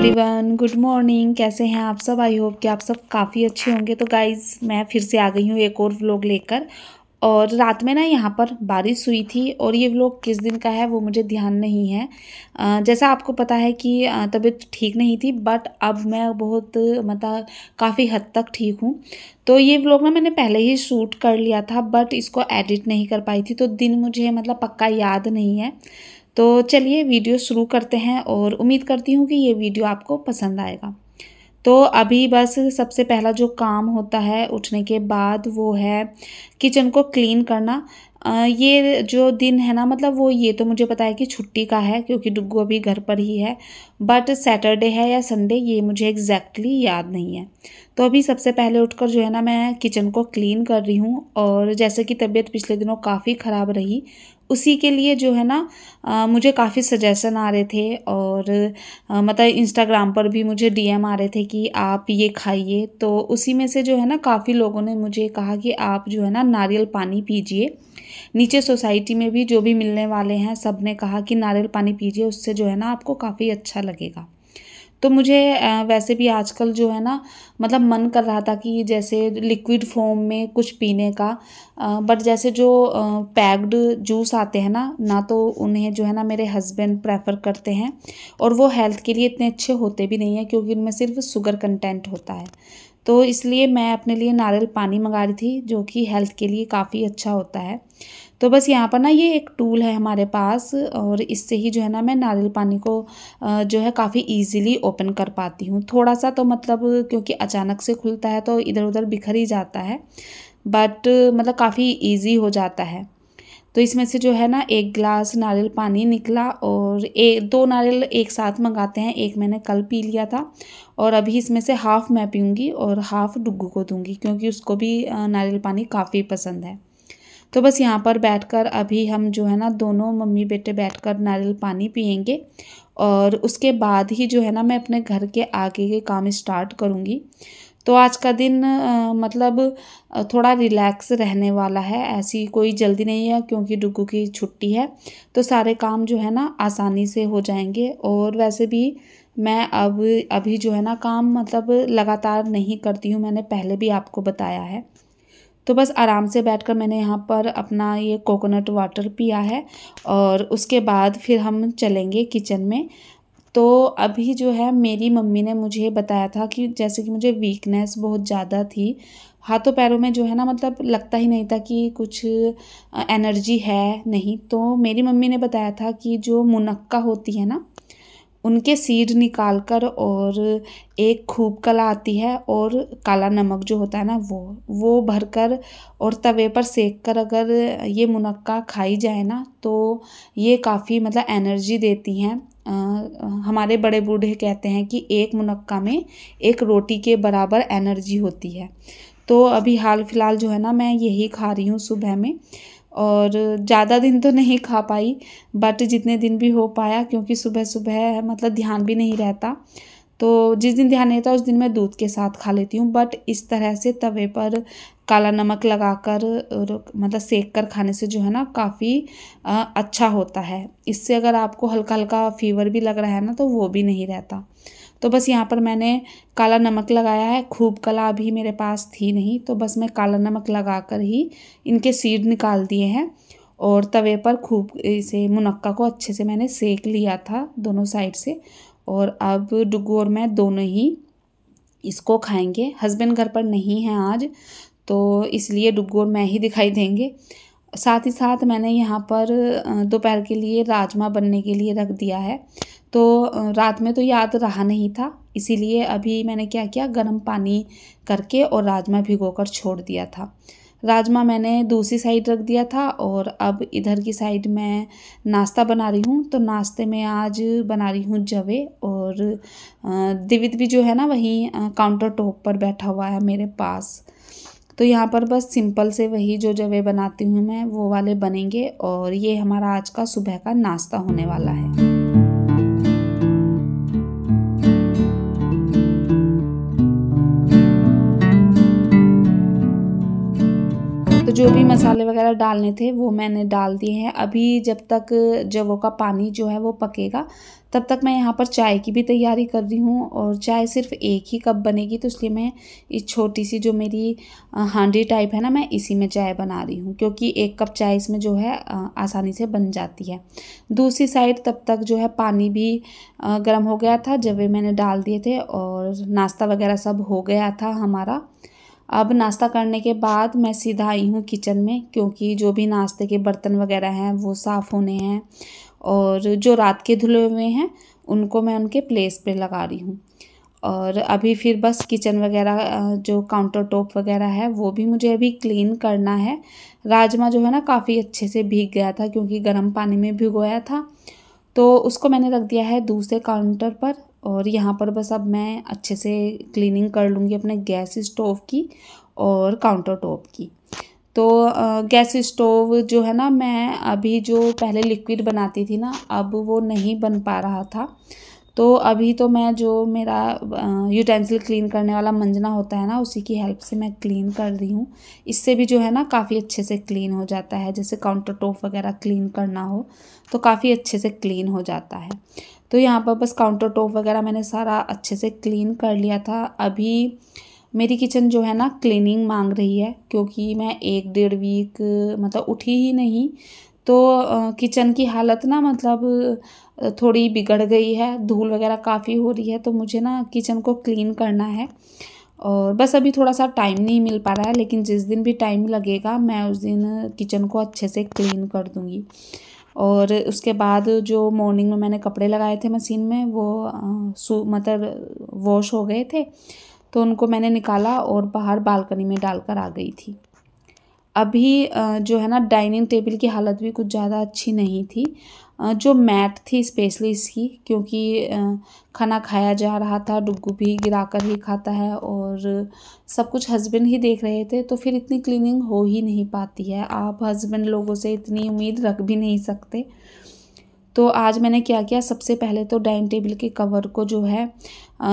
Everyone, good morning. कैसे हैं आप सब? आई होप कि आप सब काफ़ी अच्छे होंगे। तो गाइज़, मैं फिर से आ गई हूँ एक और व्लॉग लेकर। और रात में ना यहाँ पर बारिश हुई थी और ये व्लॉग किस दिन का है वो मुझे ध्यान नहीं है। जैसा आपको पता है कि तबीयत ठीक नहीं थी, बट अब मैं बहुत मतलब काफ़ी हद तक ठीक हूँ। तो ये व्लॉग ना मैंने पहले ही शूट कर लिया था, बट इसको एडिट नहीं कर पाई थी, तो दिन मुझे मतलब पक्का याद नहीं है। तो चलिए वीडियो शुरू करते हैं और उम्मीद करती हूँ कि ये वीडियो आपको पसंद आएगा। तो अभी बस सबसे पहला जो काम होता है उठने के बाद वो है किचन को क्लीन करना। ये जो दिन है ना, मतलब वो ये तो मुझे पता है कि छुट्टी का है क्योंकि डुग्गू अभी घर पर ही है, बट सैटरडे है या संडे ये मुझे एग्जैक्टली याद नहीं है। तो अभी सबसे पहले उठकर जो है ना मैं किचन को क्लीन कर रही हूँ। और जैसे कि तबीयत पिछले दिनों काफ़ी ख़राब रही, उसी के लिए जो है ना मुझे काफ़ी सजेशन आ रहे थे और मतलब इंस्टाग्राम पर भी मुझे डीएम आ रहे थे कि आप ये खाइए। तो उसी में से जो है ना काफ़ी लोगों ने मुझे कहा कि आप जो है ना नारियल पानी पीजिए। नीचे सोसाइटी में भी जो भी मिलने वाले हैं सब ने कहा कि नारियल पानी पीजिए, उससे जो है ना आपको काफ़ी अच्छा लगेगा। तो मुझे वैसे भी आजकल जो है ना मतलब मन कर रहा था कि जैसे लिक्विड फॉर्म में कुछ पीने का, बट जैसे जो पैक्ड जूस आते हैं ना तो उन्हें जो है ना मेरे हस्बैंड प्रेफर करते हैं और वो हेल्थ के लिए इतने अच्छे होते भी नहीं हैं क्योंकि उनमें सिर्फ शुगर कंटेंट होता है। तो इसलिए मैं अपने लिए नारियल पानी मंगा रही थी जो कि हेल्थ के लिए काफ़ी अच्छा होता है। तो बस यहाँ पर ना ये एक टूल है हमारे पास और इससे ही जो है ना मैं नारियल पानी को जो है काफ़ी इजीली ओपन कर पाती हूँ। थोड़ा सा तो मतलब क्योंकि अचानक से खुलता है तो इधर उधर बिखर ही जाता है, बट मतलब काफ़ी इजी हो जाता है। तो इसमें से जो है ना एक गिलास नारियल पानी निकला और दो नारियल एक साथ मंगाते हैं, एक मैंने कल पी लिया था और अभी इसमें से हाफ़ मैं पीऊँगी और हाफ़ डुग्गू को दूँगी क्योंकि उसको भी नारियल पानी काफ़ी पसंद है। तो बस यहाँ पर बैठकर अभी हम जो है ना दोनों मम्मी बेटे बैठकर नारियल पानी पियेंगे और उसके बाद ही जो है ना मैं अपने घर के आगे के काम स्टार्ट करूँगी। तो आज का दिन मतलब थोड़ा रिलैक्स रहने वाला है, ऐसी कोई जल्दी नहीं है क्योंकि डुग्गू की छुट्टी है। तो सारे काम जो है ना आसानी से हो जाएंगे और वैसे भी मैं अब अभी जो है ना काम मतलब लगातार नहीं करती हूँ, मैंने पहले भी आपको बताया है। तो बस आराम से बैठकर मैंने यहाँ पर अपना ये कोकोनट वाटर पिया है और उसके बाद फिर हम चलेंगे किचन में। तो अभी जो है मेरी मम्मी ने मुझे बताया था कि जैसे कि मुझे वीकनेस बहुत ज़्यादा थी, हाथों पैरों में जो है ना मतलब लगता ही नहीं था कि कुछ एनर्जी है नहीं। तो मेरी मम्मी ने बताया था कि जो मुनक्का होती है ना उनके सीड निकाल कर और एक खूब कला आती है और काला नमक जो होता है ना वो भरकर और तवे पर सेक कर अगर ये मुनक्का खाई जाए ना तो ये काफ़ी मतलब एनर्जी देती हैं। हमारे बड़े बूढ़े कहते हैं कि एक मुनक्का में एक रोटी के बराबर एनर्जी होती है। तो अभी हाल फिलहाल जो है ना मैं यही खा रही हूँ सुबह में और ज़्यादा दिन तो नहीं खा पाई, बट जितने दिन भी हो पाया क्योंकि सुबह सुबह मतलब ध्यान भी नहीं रहता। तो जिस दिन ध्यान नहीं रहता उस दिन मैं दूध के साथ खा लेती हूँ, बट इस तरह से तवे पर काला नमक लगाकर और मतलब सेक कर खाने से जो है ना काफ़ी अच्छा होता है। इससे अगर आपको हल्का हल्का फीवर भी लग रहा है ना तो वो भी नहीं रहता। तो बस यहाँ पर मैंने काला नमक लगाया है, खूब कला अभी मेरे पास थी नहीं तो बस मैं काला नमक लगाकर ही इनके सीड निकाल दिए हैं और तवे पर खूब इसे मुनक्का को अच्छे से मैंने सेक लिया था दोनों साइड से। और अब डुग्गू और मैं दोनों ही इसको खाएंगे। हस्बैंड घर पर नहीं है आज तो इसलिए डुग्गू और मैं ही दिखाई देंगे। साथ ही साथ मैंने यहाँ पर दोपहर के लिए राजमा बनने के लिए रख दिया है। तो रात में तो याद रहा नहीं था, इसीलिए अभी मैंने क्या किया गर्म पानी करके और राजमा भिगोकर छोड़ दिया था। राजमा मैंने दूसरी साइड रख दिया था और अब इधर की साइड मैं नाश्ता बना रही हूँ। तो नाश्ते में आज बना रही हूँ जवे और दिवित भी जो है ना वहीं काउंटर टॉप पर बैठा हुआ है मेरे पास। तो यहाँ पर बस सिंपल से वही जो जवे बनाती हूँ मैं वो वाले बनेंगे और ये हमारा आज का सुबह का नाश्ता होने वाला है। तो जो भी मसाले वगैरह डालने थे वो मैंने डाल दिए हैं। अभी जब तक जवों का पानी जो है वो पकेगा तब तक मैं यहाँ पर चाय की भी तैयारी कर रही हूँ। और चाय सिर्फ एक ही कप बनेगी, तो इसलिए मैं इस छोटी सी जो मेरी हांडी टाइप है ना, मैं इसी में चाय बना रही हूँ, क्योंकि एक कप चाय इसमें जो है आसानी से बन जाती है। दूसरी साइड तब तक जो है पानी भी गर्म हो गया था, जवे मैंने डाल दिए थे और नाश्ता वगैरह सब हो गया था हमारा। अब नाश्ता करने के बाद मैं सीधा आई हूँ किचन में, क्योंकि जो भी नाश्ते के बर्तन वगैरह हैं वो साफ़ होने हैं और जो रात के धुले हुए हैं उनको मैं उनके प्लेस पे लगा रही हूँ। और अभी फिर बस किचन वगैरह जो काउंटर टॉप वगैरह है वो भी मुझे अभी क्लीन करना है। राजमा जो है ना काफ़ी अच्छे से भीग गया था, क्योंकि गर्म पानी में भिगोया था, तो उसको मैंने रख दिया है दूसरे काउंटर पर। और यहाँ पर बस अब मैं अच्छे से क्लीनिंग कर लूँगी अपने गैस स्टोव की और काउंटर टॉप की। तो गैस स्टोव जो है ना, मैं अभी जो पहले लिक्विड बनाती थी ना, अब वो नहीं बन पा रहा था, तो अभी तो मैं जो मेरा यूटेंसिल क्लीन करने वाला मंजना होता है ना, उसी की हेल्प से मैं क्लीन कर रही हूँ। इससे भी जो है ना काफ़ी अच्छे से क्लीन हो जाता है। जैसे काउंटर टॉप वगैरह क्लीन करना हो तो काफ़ी अच्छे से क्लीन हो जाता है। तो यहाँ पर बस काउंटर टॉप वगैरह मैंने सारा अच्छे से क्लीन कर लिया था। अभी मेरी किचन जो है ना क्लीनिंग मांग रही है, क्योंकि मैं 1-1.5 वीक मतलब उठी ही नहीं, तो किचन की हालत ना मतलब थोड़ी बिगड़ गई है, धूल वगैरह काफ़ी हो रही है, तो मुझे ना किचन को क्लीन करना है। और बस अभी थोड़ा सा टाइम नहीं मिल पा रहा है, लेकिन जिस दिन भी टाइम लगेगा मैं उस दिन किचन को अच्छे से क्लीन कर दूँगी। और उसके बाद जो मॉर्निंग में मैंने कपड़े लगाए थे मशीन में, वो मतलब वॉश हो गए थे, तो उनको मैंने निकाला और बाहर बालकनी में डालकर आ गई थी। अभी जो है ना डाइनिंग टेबल की हालत भी कुछ ज़्यादा अच्छी नहीं थी। जो मैट थी स्पेशली इसकी, क्योंकि खाना खाया जा रहा था, डुग्गू भी गिरा कर ही खाता है और सब कुछ हस्बैंड ही देख रहे थे, तो फिर इतनी क्लीनिंग हो ही नहीं पाती है। आप हस्बैंड लोगों से इतनी उम्मीद रख भी नहीं सकते। तो आज मैंने क्या किया, सबसे पहले तो डाइनिंग टेबल के कवर को जो है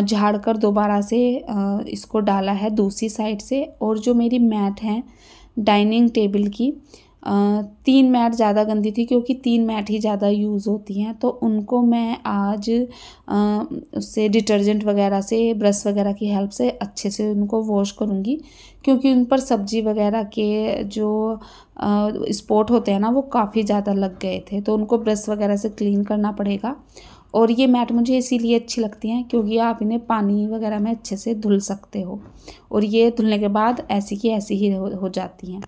झाड़ कर दोबारा से इसको डाला है दूसरी साइड से। और जो मेरी मैट हैं डाइनिंग टेबल की, 3 मैट ज़्यादा गंदी थी, क्योंकि 3 मैट ही ज़्यादा यूज़ होती हैं, तो उनको मैं आज उससे डिटर्जेंट वगैरह से ब्रश वगैरह की हेल्प से अच्छे से उनको वॉश करूँगी, क्योंकि उन पर सब्जी वगैरह के जो स्पॉट होते हैं ना वो काफ़ी ज़्यादा लग गए थे, तो उनको ब्रश वगैरह से क्लीन करना पड़ेगा। और ये मैट मुझे इसीलिए अच्छी लगती हैं क्योंकि आप इन्हें पानी वगैरह में अच्छे से धुल सकते हो, और ये धुलने के बाद ऐसी की ऐसी ही हो जाती हैं।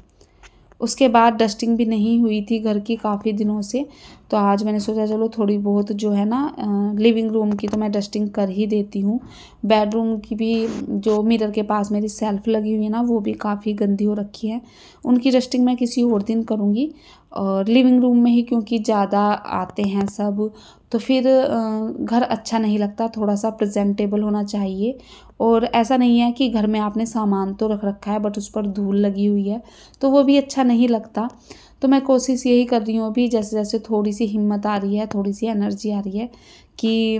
उसके बाद डस्टिंग भी नहीं हुई थी घर की काफ़ी दिनों से, तो आज मैंने सोचा चलो थोड़ी बहुत जो है ना लिविंग रूम की तो मैं डस्टिंग कर ही देती हूँ। बेडरूम की भी जो मिरर के पास मेरी सेल्फ लगी हुई है ना, वो भी काफ़ी गंदी हो रखी है, उनकी डस्टिंग मैं किसी और दिन करूँगी। और लिविंग रूम में ही क्योंकि ज़्यादा आते हैं सब, तो फिर घर अच्छा नहीं लगता, थोड़ा सा प्रेजेंटेबल होना चाहिए। और ऐसा नहीं है कि घर में आपने सामान तो रख रखा है बट उस पर धूल लगी हुई है, तो वो भी अच्छा नहीं लगता। तो मैं कोशिश यही कर रही हूँ अभी, जैसे जैसे थोड़ी सी हिम्मत आ रही है, थोड़ी सी एनर्जी आ रही है, कि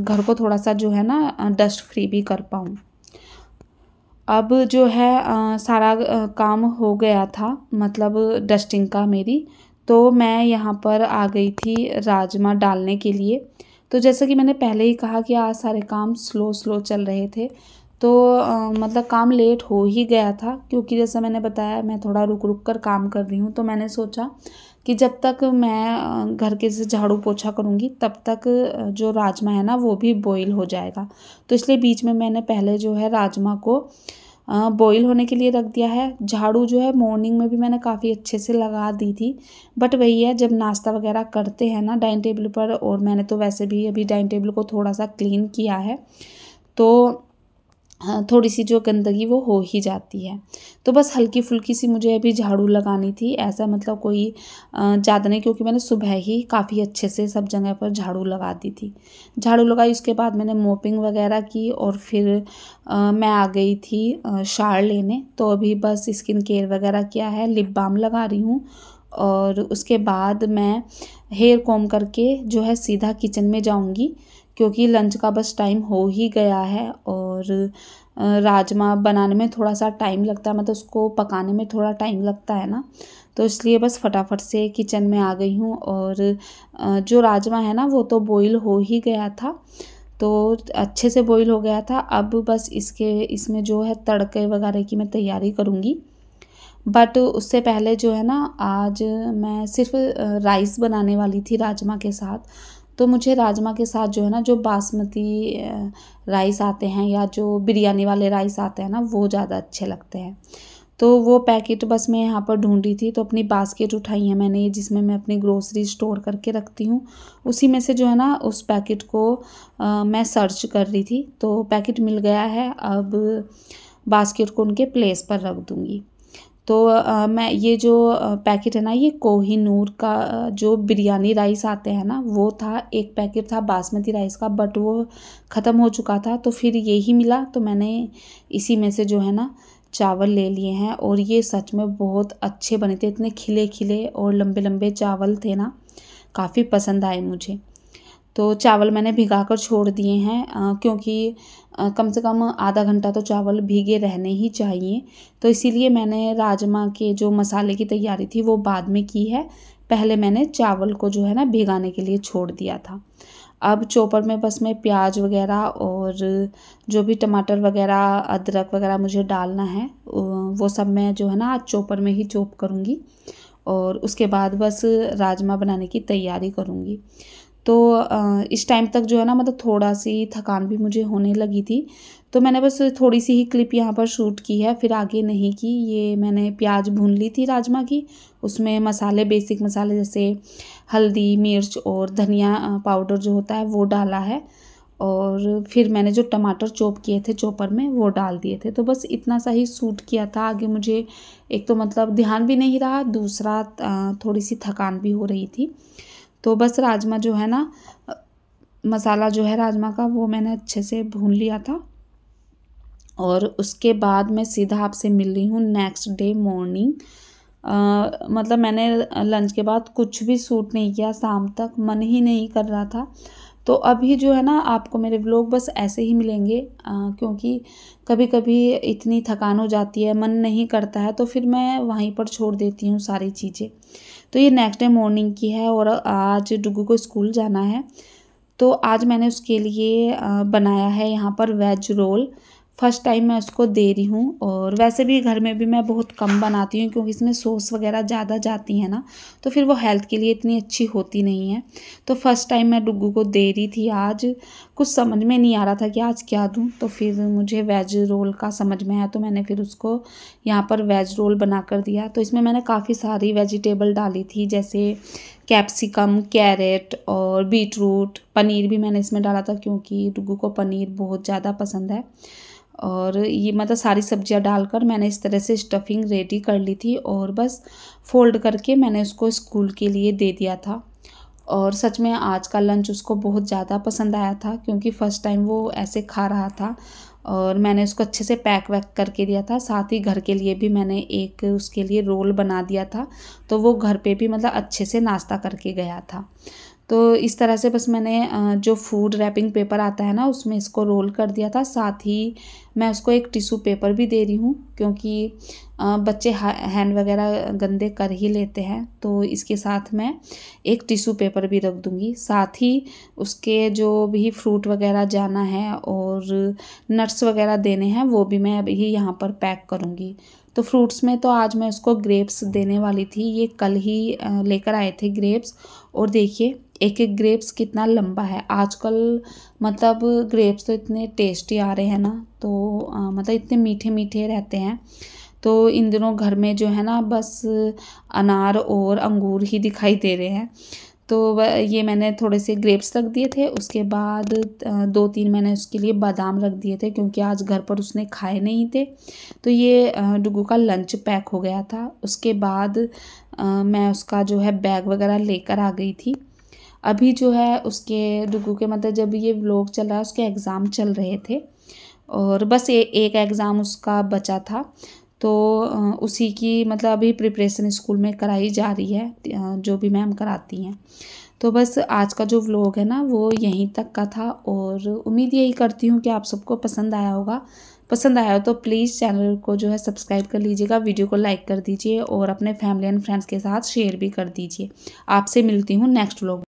घर को थोड़ा सा जो है ना डस्ट फ्री भी कर पाऊँ। अब जो है सारा काम हो गया था, मतलब डस्टिंग का मेरी, तो मैं यहाँ पर आ गई थी राजमा डालने के लिए। तो जैसा कि मैंने पहले ही कहा कि आज सारे काम स्लो स्लो चल रहे थे, तो मतलब काम लेट हो ही गया था, क्योंकि जैसा मैंने बताया मैं थोड़ा रुक रुक कर काम कर रही हूँ। तो मैंने सोचा कि जब तक मैं घर के से झाड़ू पोछा करूँगी तब तक जो राजमा है ना वो भी बॉईल हो जाएगा। तो इसलिए बीच में मैंने पहले जो है राजमा को बॉईल होने के लिए रख दिया है। झाड़ू जो है मॉर्निंग में भी मैंने काफ़ी अच्छे से लगा दी थी, बट वही है जब नाश्ता वगैरह करते हैं ना डाइनिंग टेबल पर, और मैंने तो वैसे भी अभी डाइनिंग टेबल को थोड़ा सा क्लीन किया है, तो हाँ थोड़ी सी जो गंदगी वो हो ही जाती है। तो बस हल्की फुल्की सी मुझे अभी झाड़ू लगानी थी, ऐसा मतलब कोई ज़्यादा नहीं, क्योंकि मैंने सुबह ही काफ़ी अच्छे से सब जगह पर झाड़ू लगा दी थी। झाड़ू लगाई, उसके बाद मैंने मोपिंग वगैरह की और फिर मैं आ गई थी शावर लेने। तो अभी बस स्किन केयर वगैरह किया है, लिप बाम लगा रही हूँ, और उसके बाद मैं हेयर कॉम करके जो है सीधा किचन में जाऊँगी, क्योंकि लंच का बस टाइम हो ही गया है। और राजमा बनाने में थोड़ा सा टाइम लगता है, मतलब उसको पकाने में थोड़ा टाइम लगता है ना, तो इसलिए बस फटाफट से किचन में आ गई हूँ। और जो राजमा है ना वो तो बॉईल हो ही गया था, तो अच्छे से बॉईल हो गया था। अब बस इसमें जो है तड़के वगैरह की मैं तैयारी करूँगी। बट उससे पहले जो है ना, आज मैं सिर्फ राइस बनाने वाली थी राजमा के साथ। तो मुझे राजमा के साथ जो है ना, जो बासमती राइस आते हैं या जो बिरयानी वाले राइस आते हैं ना, वो ज़्यादा अच्छे लगते हैं। तो वो पैकेट बस मैं यहाँ पर ढूंढ रही थी, तो अपनी बास्केट उठाई है मैंने, जिसमें मैं अपनी ग्रोसरी स्टोर करके रखती हूँ। उसी में से जो है ना, उस पैकेट को मैं सर्च कर रही थी, तो पैकेट मिल गया है। अब बास्केट को उनके प्लेस पर रख दूँगी। तो मैं ये जो पैकेट है ना, ये कोहिनूर का जो बिरयानी राइस आते हैं ना, वो था। एक पैकेट था बासमती राइस का, बट वो ख़त्म हो चुका था, तो फिर यही मिला, तो मैंने इसी में से जो है ना चावल ले लिए हैं। और ये सच में बहुत अच्छे बने थे, इतने खिले खिले और लंबे लंबे चावल थे ना, काफ़ी पसंद आए मुझे। तो चावल मैंने भिगा कर छोड़ दिए हैं, क्योंकि कम से कम आधा घंटा तो चावल भीगे रहने ही चाहिए। तो इसीलिए मैंने राजमा के जो मसाले की तैयारी थी वो बाद में की है, पहले मैंने चावल को जो है ना भिगाने के लिए छोड़ दिया था। अब चॉपर में बस मैं प्याज वगैरह और जो भी टमाटर वगैरह, अदरक वगैरह मुझे डालना है, वो सब मैं जो है ना आज चॉपर में ही चॉप करूँगी। और उसके बाद बस राजमा बनाने की तैयारी करूँगी। तो इस टाइम तक जो है ना, मतलब थोड़ा सी थकान भी मुझे होने लगी थी, तो मैंने बस थोड़ी सी ही क्लिप यहाँ पर शूट की है, फिर आगे नहीं की। ये मैंने प्याज भून ली थी राजमा की, उसमें मसाले, बेसिक मसाले जैसे हल्दी, मिर्च और धनिया पाउडर जो होता है वो डाला है। और फिर मैंने जो टमाटर चॉप किए थे चॉपर में वो डाल दिए थे। तो बस इतना सा ही शूट किया था। आगे मुझे एक तो मतलब ध्यान भी नहीं रहा, दूसरा थोड़ी सी थकान भी हो रही थी। तो बस राजमा जो है ना, मसाला जो है राजमा का वो मैंने अच्छे से भून लिया था। और उसके बाद मैं सीधा आपसे मिल रही हूँ नेक्स्ट डे मॉर्निंग। मतलब मैंने लंच के बाद कुछ भी शूट नहीं किया, शाम तक मन ही नहीं कर रहा था। तो अभी जो है ना, आपको मेरे व्लॉग बस ऐसे ही मिलेंगे, क्योंकि कभी कभी इतनी थकान हो जाती है, मन नहीं करता है, तो फिर मैं वहीं पर छोड़ देती हूँ सारी चीज़ें। तो ये नेक्स्ट डे मॉर्निंग की है और आज डुगू को स्कूल जाना है। तो आज मैंने उसके लिए बनाया है यहाँ पर वेज रोल। फर्स्ट टाइम मैं उसको दे रही हूँ। और वैसे भी घर में भी मैं बहुत कम बनाती हूँ, क्योंकि इसमें सॉस वगैरह ज़्यादा जाती है ना, तो फिर वो हेल्थ के लिए इतनी अच्छी होती नहीं है। तो फर्स्ट टाइम मैं डुगू को दे रही थी आज। कुछ समझ में नहीं आ रहा था कि आज क्या दूँ, तो फिर मुझे वेज रोल का समझ में आया, तो मैंने फिर उसको यहाँ पर वेज रोल बना कर दिया। तो इसमें मैंने काफ़ी सारी वेजिटेबल डाली थी, जैसे कैप्सिकम, कैरेट और बीटरूट, पनीर भी मैंने इसमें डाला था, क्योंकि डुगू को पनीर बहुत ज़्यादा पसंद है। और ये मतलब सारी सब्जियां डालकर मैंने इस तरह से स्टफिंग रेडी कर ली थी, और बस फोल्ड करके मैंने उसको स्कूल के लिए दे दिया था। और सच में आज का लंच उसको बहुत ज़्यादा पसंद आया था, क्योंकि फ़र्स्ट टाइम वो ऐसे खा रहा था। और मैंने उसको अच्छे से पैक वैक करके दिया था। साथ ही घर के लिए भी मैंने एक उसके लिए रोल बना दिया था, तो वो घर पे भी मतलब अच्छे से नाश्ता करके गया था। तो इस तरह से बस मैंने जो फूड रैपिंग पेपर आता है ना, उसमें इसको रोल कर दिया था। साथ ही मैं उसको एक टिश्यू पेपर भी दे रही हूँ, क्योंकि बच्चे हैंड वगैरह गंदे कर ही लेते हैं, तो इसके साथ मैं एक टिश्यू पेपर भी रख दूँगी। साथ ही उसके जो भी फ्रूट वगैरह जाना है और नट्स वगैरह देने हैं, वो भी मैं अभी यहाँ पर पैक करूँगी। तो फ्रूट्स में तो आज मैं उसको ग्रेप्स देने वाली थी। ये कल ही लेकर आए थे ग्रेप्स, और देखिए एक एक ग्रेप्स कितना लंबा है। आजकल मतलब ग्रेप्स तो इतने टेस्टी आ रहे हैं ना, तो मतलब इतने मीठे मीठे रहते हैं। तो इन दिनों घर में जो है ना, बस अनार और अंगूर ही दिखाई दे रहे हैं। तो ये मैंने थोड़े से ग्रेप्स रख दिए थे। उसके बाद 2-3 मैंने उसके लिए बादाम रख दिए थे, क्योंकि आज घर पर उसने खाए नहीं थे। तो ये डुगू का लंच पैक हो गया था। उसके बाद मैं उसका जो है बैग वगैरह लेकर आ गई थी। अभी जो है उसके डुगू के मतलब जब ये व्लॉग चल रहा है, उसके एग्ज़ाम चल रहे थे, और बस एक एग्ज़ाम उसका बचा था। तो उसी की मतलब अभी प्रिपरेशन स्कूल में कराई जा रही है, जो भी मैम कराती हैं। तो बस आज का जो व्लॉग है ना वो यहीं तक का था, और उम्मीद यही करती हूँ कि आप सबको पसंद आया होगा। पसंद आया हो तो प्लीज़ चैनल को जो है सब्सक्राइब कर लीजिएगा, वीडियो को लाइक कर दीजिए और अपने फैमिली एंड फ्रेंड्स के साथ शेयर भी कर दीजिए। आपसे मिलती हूँ नेक्स्ट व्लॉग।